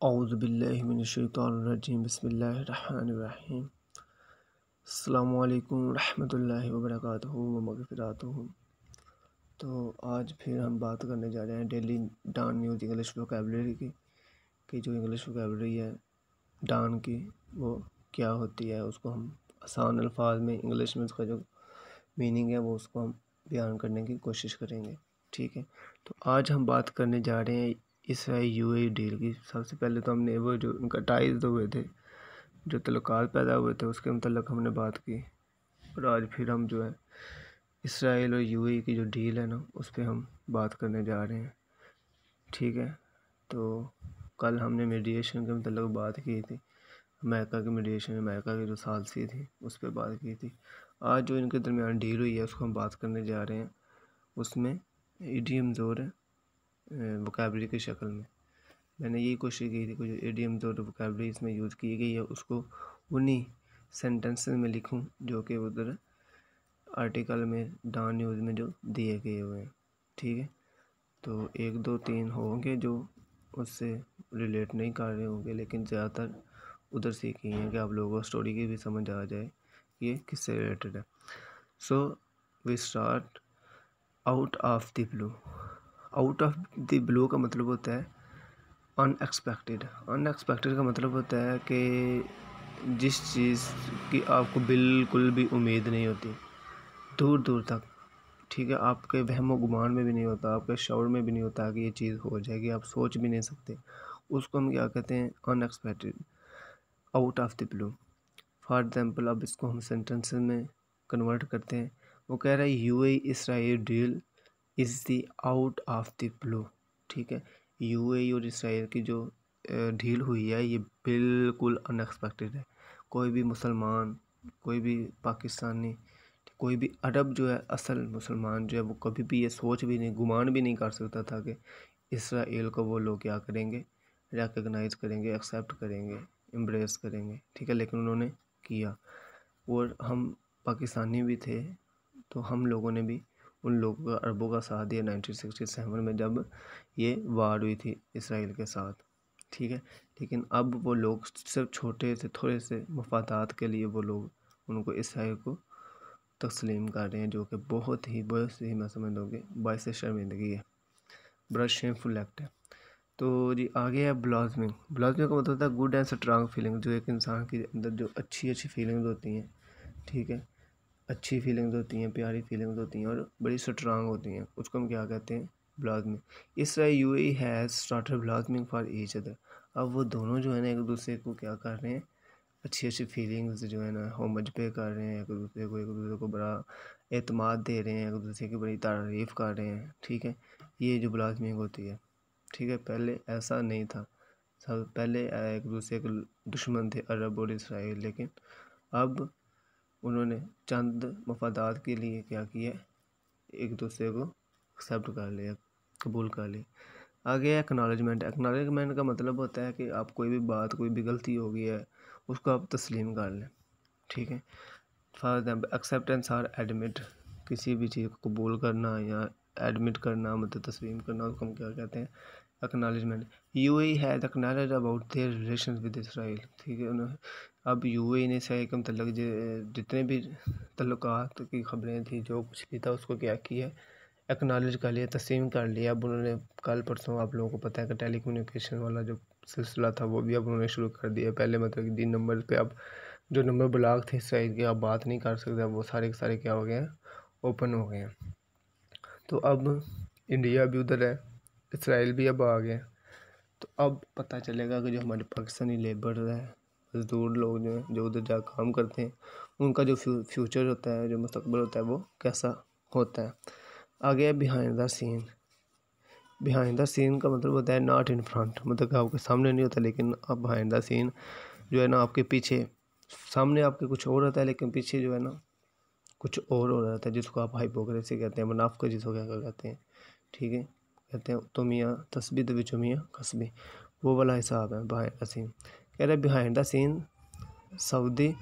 औज़ुबिल्लाहिमिनश्शैतानिर्रजीम बिस्मिल्लाहिर्रहमानिर्रहीम। अस्सलामुअलैकुम रहमतुल्लाहि व बरकातुहू व मग़फ़िरतुहू। तो आज फिर हम बात करने जा रहे हैं डेली डान न्यूज़ इंग्लिश वोकैबुलरी की कि जो इंग्लिश वोकैबुलरी है डान की वो क्या होती है, उसको हम आसान अल्फाज में इंग्लिश में उसका जो मीनिंग है वो उसको हम बयान करने की कोशिश करेंगे। ठीक है, तो आज हम बात करने जा रहे हैं इसराइल यूएई डील की। सबसे पहले तो हमने वो जो उनका टाइज हुए थे, जो तल्लुकात पैदा हुए थे, उसके मतलब हमने बात की। और आज फिर हम जो है इसराइल और यूएई की जो डील है ना, उस पर हम बात करने जा रहे हैं। ठीक है, तो कल हमने मीडिएशन के मतलब बात की थी, अमेरिका की मीडिएशन, अमेरिका की जो सालसी थी उस पर बात की थी। आज जो इनके दरमियान डील हुई है उसको हम बात करने जा रहे हैं। उसमें इडियम्स और वोकैबुलरी की शक्ल में मैंने यही कोशिश की थी कि जो इडियम्स और वोकैबुलरी इसमें यूज़ की गई है उसको उन्हीं सेंटेंसेस में लिखूं जो कि उधर आर्टिकल में डान न्यूज़ में जो दिए गए हुए हैं। ठीक है, तो 1 2 3 होंगे जो उससे रिलेट नहीं कर रहे होंगे, लेकिन ज़्यादातर उधर से की हैं कि आप लोगों को स्टोरी की भी समझ आ जाए ये किससे रिलेटेड है। So we start out of the blue. Out of the blue का मतलब होता है अनएक्सपेक्टेड। अनएक्सपेक्टेड का मतलब होता है कि जिस चीज़ की आपको बिल्कुल भी उम्मीद नहीं होती, दूर दूर तक। ठीक है, आपके वहम गुमान में भी नहीं होता, आपके शौर में भी नहीं होता कि ये चीज़ हो जाएगी, आप सोच भी नहीं सकते। उसको हम क्या कहते हैं? Unexpected, out of the blue. For example, अब इसको हम सेंटेंसेस में कन्वर्ट करते हैं। वो कह रहा है UAE Israel deal is the out of the blue. ठीक है, यूएई और इसराइल की जो डील हुई है ये बिल्कुल अनएक्सपेक्टेड है। कोई भी मुसलमान, कोई भी पाकिस्तानी, कोई भी अरब जो है, असल मुसलमान जो है, वो कभी भी ये सोच भी नहीं, गुमान भी नहीं कर सकता था कि इसराइल को वो लोग क्या करेंगे, रिकग्नाइज़ करेंगे, एक्सेप्ट करेंगे, एम्ब्रेस करेंगे। ठीक है, लेकिन उन्होंने किया। और हम पाकिस्तानी भी थे तो हम लोगों ने भी उन लोगों का, अरबों का साथ दिया 1967 में जब ये वार हुई थी इसराइल के साथ। ठीक है, लेकिन अब वो लोग सिर्फ छोटे से थोड़े से मफादात के लिए वो लोग उनको इसराइल को तस्लीम कर रहे हैं, जो कि बहुत ही मैं समझ लोगे बायस शर्मिंदगी है, बड़ा शेमफुल एक्ट है। तो जी आगे है ब्लाजमिंग। ब्लाजमिंग का मतलब होता है गुड एंड स्ट्रांग फीलिंग, जो एक इंसान के अंदर जो अच्छी फीलिंग्स होती हैं। ठीक है, अच्छी फीलिंग्स होती हैं, प्यारी फीलिंग्स होती हैं और बड़ी स्ट्रांग होती हैं, उसको हम क्या कहते हैं? Blossoming. Israel UAE has started blossoming for each other. अब वो दोनों जो है ना एक दूसरे को क्या कर रहे हैं? अच्छी फीलिंग्स जो है ना होमज पे कर रहे हैं, एक दूसरे को बड़ा एतमाद दे रहे हैं, एक दूसरे की बड़ी तारीफ़ कर रहे हैं। ठीक है, ये जो ब्लाजमिंग होती है। ठीक है, पहले ऐसा नहीं था, सब पहले एक दूसरे के दुश्मन थे अरब और इसराइल, लेकिन अब उन्होंने चंद मफादात के लिए क्या किया, एक दूसरे को एक्सेप्ट कर लिया, कबूल कर लिया। आगे एक्नॉलेजमेंट। एक्नॉलेजमेंट का मतलब होता है कि आप कोई भी बात, कोई भी गलती हो गई है, उसको आप तस्लीम कर लें। ठीक है, फॉर एग्जाम्पल एक्सेप्टेंस और एडमिट, किसी भी चीज़ को कबूल करना या एडमिट करना, मतलब तस्लीम करना, उसको हम क्या कहते हैं? Acknowledgement. UAE has acknowledge about their relation with Israel. ठीक है, उन्होंने अब यूएई ने इसराइल के मतलब जितने भी तल्लुकात की खबरें थी, जो कुछ भी था, उसको क्या किया? एक्नॉलेज कर लिया, तस्लीम कर लिया। अब उन्होंने कल परसों आप लोगों को पता है कि टेलीकम्युनिकेशन वाला जो सिलसिला था वो भी अब उन्होंने शुरू कर दिया। पहले मतलब कि 3 नंबर पे अब जो नंबर ब्लॉक थे इसराइल के, आप बात नहीं कर सकते, वो सारे के सारे क्या हो गए हैं? ओपन हो गए हैं। तो अब इंडिया भी उधर है, इसराइल भी अब आ गया। तो अब पता चलेगा कि जो हमारे पाकिस्तानी लेबर है, मजदूर लोग जो हैं, जो उधर जा काम करते हैं, उनका जो फ्यूचर होता है, जो मुस्तकबिल होता है, वो कैसा होता है। आगे है behind the scene. Behind the scene का मतलब होता है नॉट इन फ्रंट, मतलब कि आपके सामने नहीं होता, लेकिन अब बिहाइंड द सीन जो है ना आपके पीछे, सामने आपके कुछ और होता है लेकिन पीछे जो है ना कुछ और हो रहा था, जिसको आप हाइपोक्रेसी कहते हैं, मुनाफिक जिसको क्या कहते हैं। ठीक है, कहते हैं तो मियाँ तस्बी तो बिचो मियाँ कसबी, वो वाला हिसाब है बिहाइंड द सीन। कह रहे behind the scene Saudi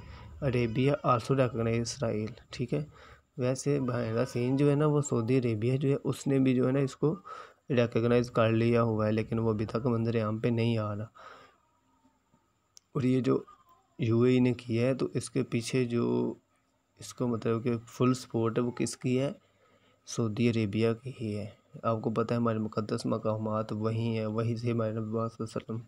Arabia also recognise Israel. ठीक है, वैसे बिहाइंड द सीन जो है ना वो सऊदी अरेबिया जो है उसने भी जो है ना इसको रिकॉग्नाइज कर लिया हुआ है, लेकिन वो अभी तक मंजर आम पे नहीं आ रहा। और ये जो यूएई ने किया है तो इसके पीछे जो इसको मतलब कि फुल सपोर्ट है वो किसकी है, सऊदी अरेबिया की ही है। आपको पता है हमारे मुक़द्दस मकामात वहीं है, वहीं से हमारे नबी पाक सल्लल्लाहु अलैहि वसल्लम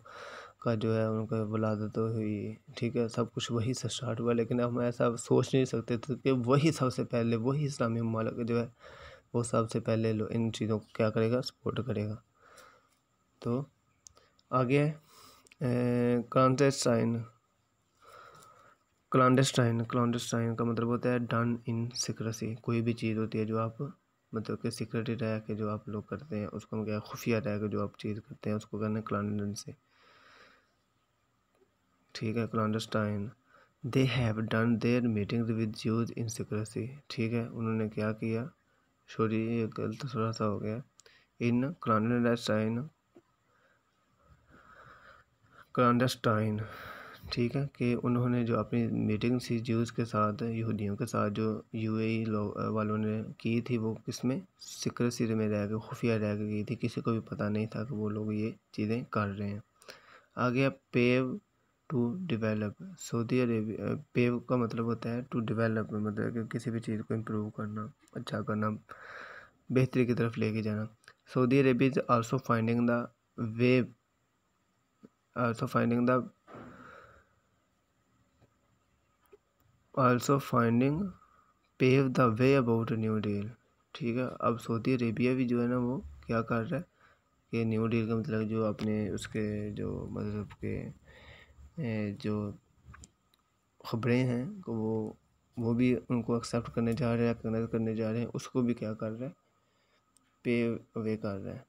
का जो है उनका वलादत हुई, ठीक है, सब कुछ वहीं से स्टार्ट हुआ। लेकिन हम ऐसा सोच नहीं सकते थे कि वही सबसे पहले, वही इस्लामी मुमालिक जो है वो सबसे पहले इन चीज़ों को क्या करेगा, सपोर्ट करेगा। तो आगे क्लांडेस्टाइन का मतलब होता है डन इन सीक्रेसी। कोई भी चीज़ होती है जो आप मतलब कि सीक्रेट रह के जो आप लोग करते हैं उसको हम क्या, खुफिया रह के जो आप चीज़ करते हैं उसको कहते हैं क्लांडेस्टाइन, ठीक है, clandestine. They have done their meetings with Jews in secrecy, ठीक है, उन्होंने क्या किया, सॉरी ये गलत थोड़ा सा हो गया, इन क्लांडेस्टाइन, ठीक है, कि उन्होंने जो अपनी मीटिंग थी ज्यूज़ के साथ, यहूदियों के साथ जो यूएई वालों ने की थी वो किसमें, सीक्रेसी में रह के, खुफिया रह के की थी, किसी को भी पता नहीं था कि वो लोग ये चीज़ें कर रहे हैं। आ गया pave to develop. Saudi Arabia, pave का मतलब होता है टू डेवलप, मतलब कि किसी भी चीज़ को इम्प्रूव करना, अच्छा करना, बेहतरी की तरफ लेके जाना। Saudi Arabia is also finding the way, also finding pave the way about new deal, ठीक है। अब सऊदी अरेबिया भी जो है ना वो क्या कर रहा है कि न्यू डील का मतलब जो अपने उसके जो मतलब के जो ख़बरें हैं वो भी उनको एक्सेप्ट करने जा रहे हैं, एक्नॉलेज करने जा रहे हैं, उसको भी क्या कर रहा है, पेव वे कर रहा है,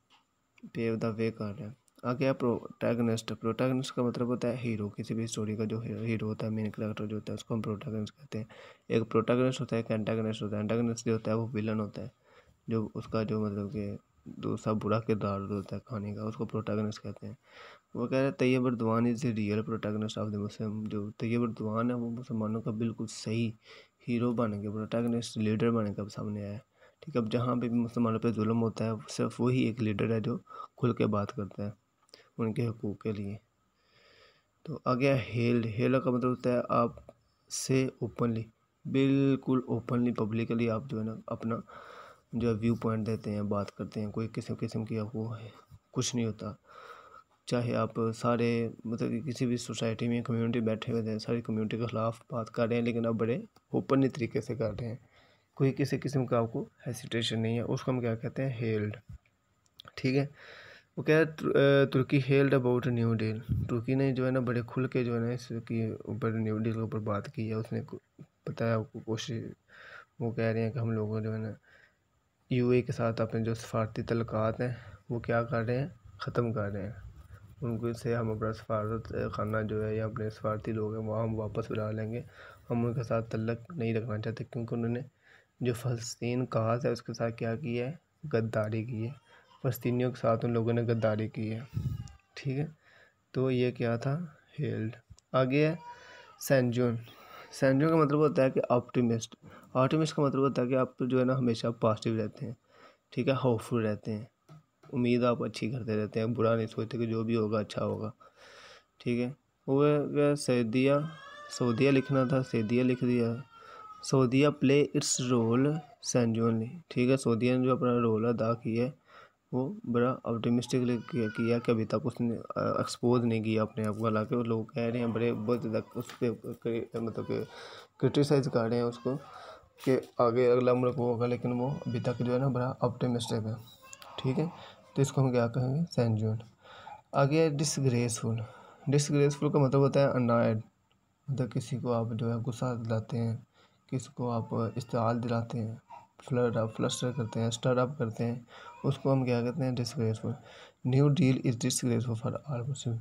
पेव द वे कर रहा है। आ गया प्रोटैगनिस्ट। प्रोटैगनिस्ट का मतलब होता है हीरो, किसी भी स्टोरी का जो हीरो होता है, मेन कैरेक्टर जो होता है उसको हम प्रोटैगनिस्ट कहते हैं। एक प्रोटैगनिस्ट होता है, एक एंटागनिस्ट होता है। एंटागनिस्ट जो होता है वो विलन होता है, जो उसका जो मतलब कि दूसरा बुरा किरदार होता है कहानी का, उसको प्रोटैगनिस्ट कहते हैं। वो कह रहे हैं Tayyip Erdogan is the real protagonist of the Muslim. जो तैयब अर्दवान है वो मुसलमानों का बिल्कुल सही हीरो बन के, प्रोटैगनिस्ट, लीडर बन के अब सामने आया है, ठीक है। अब जहाँ पे भी मुसलमानों पे जुल्म होता है सिर्फ वही एक लीडर है जो खुल के बात करता है उनके हकूक़ के लिए। तो आ गया हेल्ड। हेल्ड का मतलब होता है आप से ओपनली, बिल्कुल ओपनली, पब्लिकली आप जो है ना अपना जो है व्यू पॉइंट देते हैं, बात करते हैं, कोई किसी किस्म की आपको कुछ नहीं होता। चाहे आप सारे मतलब कि किसी भी सोसाइटी में कम्युनिटी बैठे हुए हैं, सारी कम्युनिटी के ख़िलाफ़ बात कर रहे हैं, लेकिन आप बड़े ओपनली तरीके से कर रहे हैं, कोई किसी किस्म का आपको हेसिटेशन नहीं है, उसको हम क्या कहते हैं, हेल्ड, ठीक है। वो कह रहे तुर्की हेल्ड अबाउट न्यू डील। तुर्की ने जो है ना बड़े खुल के जो है ना इसके ऊपर, न्यू डील के ऊपर बात की है। उसने बताया आपको कोशिश, वो कह रहे हैं कि हम लोगों जो है ना यूएई के साथ अपने जो सफारती तल्लुकात हैं वो क्या कर रहे हैं, ख़त्म कर रहे हैं। उनको से हम अपना सफारत खाना जो है या अपने सफारती लोग हैं वहाँ हम वापस बुला लेंगे। हम उनके साथ तल्लक नहीं रखना चाहते, क्योंकि उन्होंने जो फ़लस्तीन काज है उसके साथ क्या किया है, गद्दारी की है। फ़लस्तीनियों के साथ उन लोगों ने गद्दारी की है, ठीक है। तो ये क्या था, हेल्ड। आगे है सैनजून। सैनजून का मतलब होता है कि ऑप्टिमिस्ट। ऑप्टिमिस्ट का मतलब होता है कि आप जो है ना हमेशा पॉजिटिव रहते हैं, ठीक है, होपफुल रहते हैं, उम्मीद आप अच्छी करते रहते हैं, बुरा नहीं सोचते कि जो भी होगा अच्छा होगा, ठीक है। वो सऊदिया लिखना था, सऊदिया लिख दिया। सऊदिया प्ले इट्स रोल सैनजून, ठीक है। सऊदिया ने जो अपना रोल अदा किया है वो बड़ा ऑप्टिमिस्टिकली किया कि अभी तक उसने एक्सपोज नहीं किया अपने आप को, हालांकि वो लोग कह रहे हैं बड़े बहुत ज़्यादा उस पर मतलब कि क्रिटिसाइज़ कर रहे हैं उसको कि आगे अगला मुल्क होगा, लेकिन वो अभी तक जो है ना बड़ा ऑप्टिमिस्टिक है, ठीक है। तो इसको हम क्या कहेंगे, सैनजून। आगे है डिसग्रेसफुल। डिसग्रेसफुल का मतलब होता है अनायड, मतलब किसी को आप जो है गुस्सा दिलाते हैं, किसी को आप इश्तिहाल दिलाते हैं, फ्लस्टर करते हैं, स्टर अप करते हैं, उसको हम क्या कहते हैं, disgraceful. New deal is disgraceful for all मुस्लिम।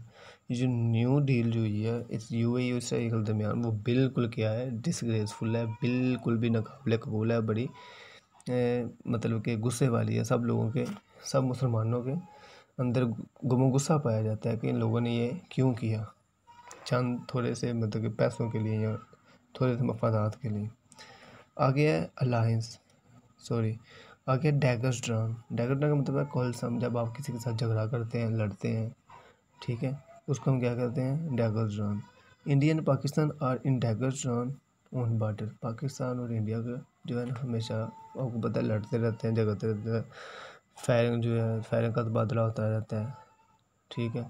ये जो न्यू डील जो हुई है इस यूएई और इसराइल के दरमियान वो बिल्कुल क्या है, डिसग्रेसफुल है, बिल्कुल भी नाकाबिले कबूल है, बड़ी मतलब कि गुस्से वाली है। सब लोगों के, सब मुसलमानों के अंदर गुस्सा पाया जाता है कि इन लोगों ने ये क्यों किया, चंद थोड़े से मतलब कि पैसों के लिए या थोड़े से मफादात के लिए। आगे है अलायंस, आगे डैगर्स ड्रान। डैगर ड्रान का मतलब है कोलसम, जब आप किसी के साथ झगड़ा करते हैं, लड़ते हैं, ठीक है, उसको हम क्या कहते हैं, daggers drawn. India and Pakistan are in daggers on border. Pakistan और इंडिया का जो है ना हमेशा आपको पता है लड़ते रहते हैं, झगड़ते रहते हैं, फायरिंग जो है फायरिंग का तबादला होता रहता है। ठीक है,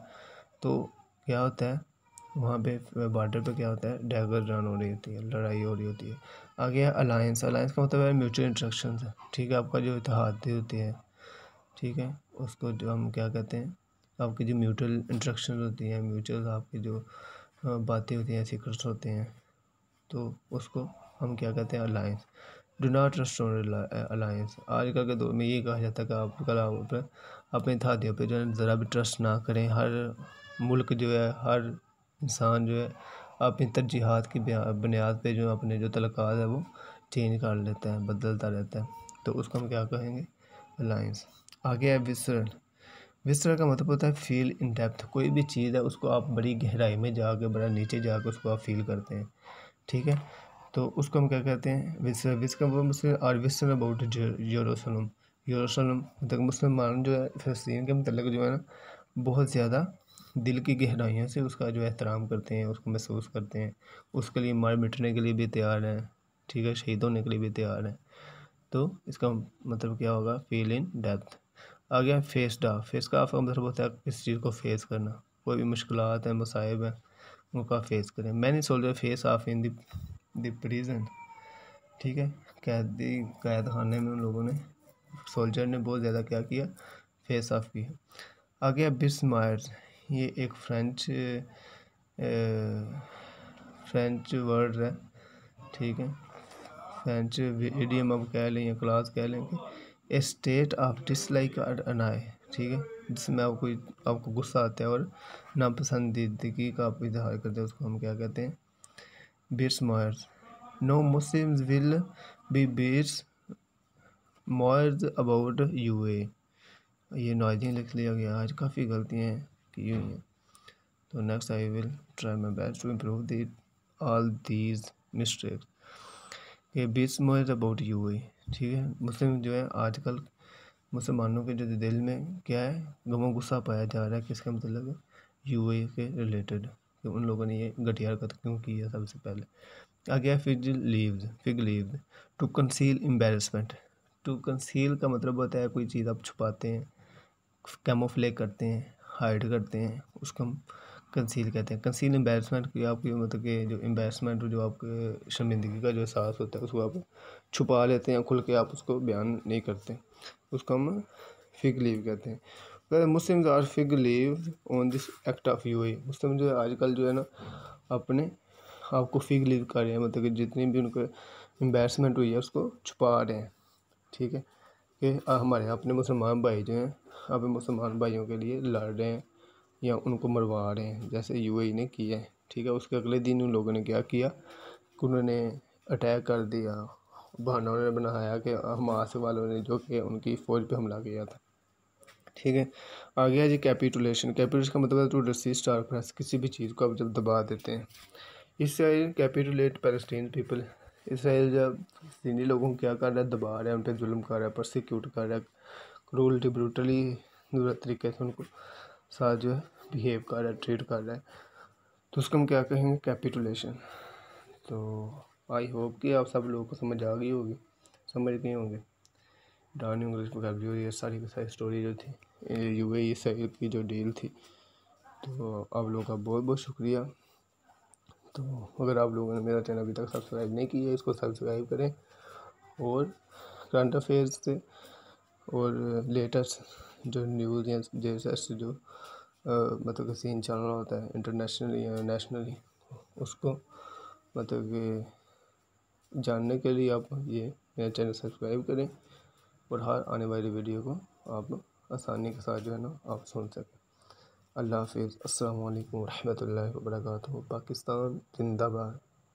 तो क्या होता है वहाँ पे बॉर्डर पे क्या होता है, डैगर रन हो रही होती है, लड़ाई हो रही होती है। आगे है अलायंस। अलायंस का मतलब है म्यूचुअल इंस्ट्रक्शन है। ठीक है, आपका जो इत्तेहादी होती है, ठीक है, उसको जो हम क्या कहते हैं, आपकी जो म्यूचुअल इंस्ट्रक्शन होती हैं, म्यूचुअल आपकी जो बातें होती हैं, सीक्रेट्स होते हैं, तो उसको हम क्या कहते हैं, alliance. Do not trust on alliance. आजकल के दौर में ये कहा जाता है कि आप कल अपने इत्तेहादियों पे जो है ज़रा भी ट्रस्ट ना करें। हर मुल्क जो है, हर इंसान जो है अपनी तरजीहात की बुनियाद पे जो अपने जो तलक़ात है वो चेंज कर लेता है, बदलता रहता है, तो उसको हम क्या कहेंगे, अलायंस। आगे है विसरल। विसरल का मतलब होता है फील इन डेप्थ। कोई भी चीज़ है उसको आप बड़ी गहराई में जाके, बड़ा नीचे जाके उसको आप फील करते हैं। ठीक है, तो उसको हम क्या कहते हैं, विसरल। विसरल और विसरल अबाउट यरूशलेम। यरूशलेम मतलब मुसलमान जो है फ़लस्तीन के मतलब जो है ना बहुत ज़्यादा दिल की गहराइयों से उसका जो एहतराम करते हैं, उसको महसूस करते हैं, उसके लिए मार मिटने के लिए भी तैयार हैं। ठीक है, शहीद होने के लिए भी तैयार हैं। तो इसका मतलब क्या होगा, फील इन डेप्थ। आ गया फेस का। फेस का आपका मतलब होता है किसी चीज़ को फेस करना। कोई भी मुश्किलात है, मसाइब है, उनका फेस करें। Many soldier face of in the prison. ठीक है, कैद खाने में उन लोगों ने, सोल्जर ने बहुत ज़्यादा क्या किया, फेस ऑफ किया। आ गया बिस्मायर्स। ये एक फ्रेंच वर्ड है। ठीक है, फ्रेंच इडियम अब कह लें या क्लास कह लें कि ए स्टेट ऑफ डिसलाइक अनाय। ठीक है, जिसमें आपको गुस्सा आता है और नापसंदीदगी का आप इजहार करते हैं, उसको हम क्या कहते हैं, बिस्मायर्स। नो मुस्लिम्स विल बी बीट्स मॉयर्स अबाउट यूए। ये नॉइज़ी लिख लिया गया, आज काफ़ी गलतियाँ की हुई हैं। तो next I will try my best to improve the all these mistakes. ये बीट्स मॉयर्स अबाउट यूए। ठीक है, मुस्लिम जो है आजकल मुसलमानों के जो दिल में क्या है, गम गुस्सा पाया जा रहा है, किसका मतलब, यूए के रिलेटेड, कि उन लोगों ने ये घटिया हरकत क्यों की है। सबसे पहले आ गया fig leaves. To conceal embarrassment. To conceal का मतलब होता है कोई चीज़ आप छुपाते हैं, कैमोफ्लेग करते हैं, हाइड करते हैं, उसको हम कंसील कहते हैं। कंसील एम्बेरसमेंट की आपकी मतलब कि जो एम्बेरसमेंट, जो आपके शर्मिंदगी का जो एहसास होता है, उसको आप छुपा लेते हैं, खुल के आप उसको बयान नहीं करते, उसको हम फिग लीव कहते हैं। Muslims are fig leaf on this act of UA. Muslim जो है आजकल जो है ना अपने आपको फिग लीव कर रहे हैं, मतलब कि जितनी भी उनको एम्बेरसमेंट हुई है उसको छुपा रहे हैं। ठीक है, कि हमारे अपने मुसलमान भाई जो हैं अपने मुसलमान भाइयों के लिए लड़ रहे हैं या उनको मरवा रहे हैं, जैसे यूएई ने किया है। ठीक है, उसके अगले दिन उन लोगों ने क्या किया कि उन्होंने अटैक कर दिया, बहाना उन्होंने बनाया कि हमास वालों ने जो कि उनकी फ़ौज पे हमला किया था। ठीक है, आ गया जी कैपिटुलेशन। कैपिटुलेशन का मतलब है टू रेसिस्ट और प्रेस, किसी भी चीज़ को आप जब दबा देते हैं। Israel capitulate Palestine people. Israel जब फिलिस्तीनी लोगों को क्या कर रहा है, दबा रहा है, उन पर जुल्म कर रहा है, परसिक्यूट कर रहा है, क्रूरली ब्रूटली दूर तरीके से उनको साथ जो है बिहेव कर रहा है, ट्रीट कर रहा है, तो उसको हम क्या कहेंगे, कैपिटुलेशन। तो आई होप कि आप सब लोगों को समझ आ गई होगी, समझ गए होंगे डॉन इंग्लिश वोकैबुलरी, ये सारी की सारी स्टोरी जो थी यूएई इसराइल की जो डील थी। तो आप लोगों का बहुत बहुत शुक्रिया। तो अगर आप लोगों ने मेरा चैनल अभी तक सब्सक्राइब नहीं किया है, इसको सब्सक्राइब करें और करंट अफेयर्स से और लेटेस्ट जो न्यूज़ या जैसे जो मतलब कि सीन चल रहा होता है इंटरनेशनली या नेशनली, उसको मतलब कि जानने के लिए आप ये मेरा चैनल सब्सक्राइब करें और हर आने वाली वीडियो को आप आसानी के साथ जो है ना आप सुन सकें। अल्लाह हाफिज़। अस्सलाम वालेकुम रहमतुल्लाहि व बरकातहू। पाकिस्तान जिंदाबाद।